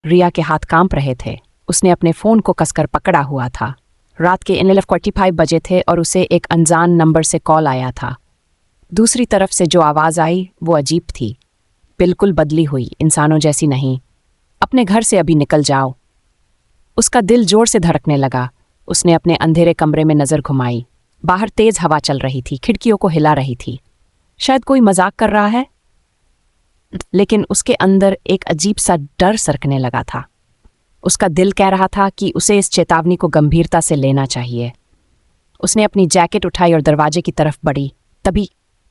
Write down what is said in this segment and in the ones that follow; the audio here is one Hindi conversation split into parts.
रिया के हाथ कांप रहे थे। उसने अपने फ़ोन को कसकर पकड़ा हुआ था। रात के 11:45 बजे थे और उसे एक अनजान नंबर से कॉल आया था। दूसरी तरफ से जो आवाज़ आई वो अजीब थी, बिल्कुल बदली हुई, इंसानों जैसी नहीं। अपने घर से अभी निकल जाओ। उसका दिल जोर से धड़कने लगा। उसने अपने अंधेरे कमरे में नज़र घुमाई। बाहर तेज हवा चल रही थी, खिड़कियों को हिला रही थी। शायद कोई मजाक कर रहा है, लेकिन उसके अंदर एक अजीब सा डर सरकने लगा था। उसका दिल कह रहा था कि उसे इस चेतावनी को गंभीरता से लेना चाहिए। उसने अपनी जैकेट उठाई और दरवाजे की तरफ बढ़ी। तभी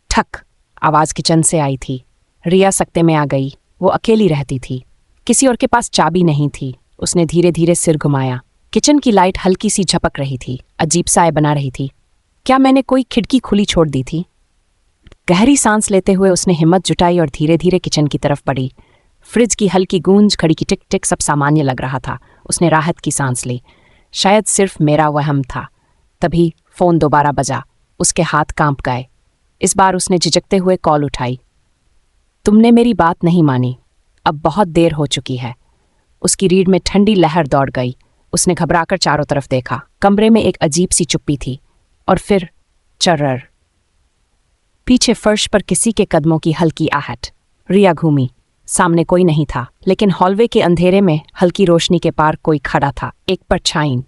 ठक आवाज़ किचन से आई थी। रिया सकते में आ गई। वो अकेली रहती थी, किसी और के पास चाबी नहीं थी। उसने धीरे धीरे सिर घुमाया। किचन की लाइट हल्की सी झपक रही थी, अजीब साए बना रही थी। क्या मैंने कोई खिड़की खुली छोड़ दी थी? गहरी सांस लेते हुए उसने हिम्मत जुटाई और धीरे धीरे किचन की तरफ बढ़ी। फ्रिज की हल्की गूंज, घड़ी की टिक टिक सब सामान्य लग रहा था। उसने राहत की सांस ली। शायद सिर्फ मेरा वहम था। तभी फ़ोन दोबारा बजा। उसके हाथ कांप गए। इस बार उसने झिझकते हुए कॉल उठाई। तुमने मेरी बात नहीं मानी, अब बहुत देर हो चुकी है। उसकी रीढ़ में ठंडी लहर दौड़ गई। उसने घबराकर चारों तरफ देखा। कमरे में एक अजीब सी चुप्पी थी और फिर चर्रर। पीछे फर्श पर किसी के कदमों की हल्की आहट। रिया घूमी। सामने कोई नहीं था, लेकिन हॉलवे के अंधेरे में हल्की रोशनी के पार कोई खड़ा था, एक परछाई।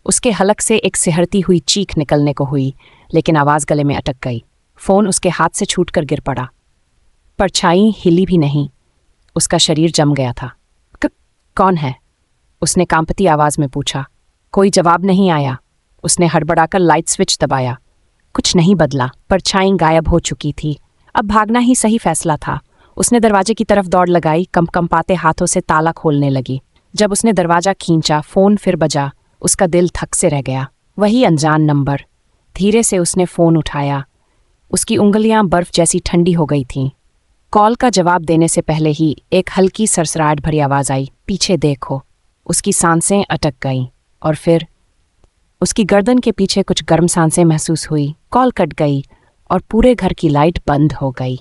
उसके हलक से एक सिहरती हुई चीख निकलने को हुई, लेकिन आवाज़ गले में अटक गई। फ़ोन उसके हाथ से छूटकर गिर पड़ा। परछाई हिली भी नहीं। उसका शरीर जम गया था। कौन है? उसने कांपती आवाज़ में पूछा। कोई जवाब नहीं आया। उसने हड़बड़ाकर लाइट स्विच दबाया। कुछ नहीं बदला। परछाई गायब हो चुकी थी। अब भागना ही सही फैसला था। उसने दरवाजे की तरफ दौड़ लगाई। कंपकंपाते हाथों से ताला खोलने लगी। जब उसने दरवाज़ा खींचा, फ़ोन फिर बजा। उसका दिल थक से रह गया। वही अनजान नंबर। धीरे से उसने फ़ोन उठाया। उसकी उंगलियां बर्फ़ जैसी ठंडी हो गई थीं। कॉल का जवाब देने से पहले ही एक हल्की सरसराहट भरी आवाज़ आई, पीछे देखो। उसकी सांसें अटक गईं और फिर उसकी गर्दन के पीछे कुछ गर्म सांसें महसूस हुई। कॉल कट गई और पूरे घर की लाइट बंद हो गई।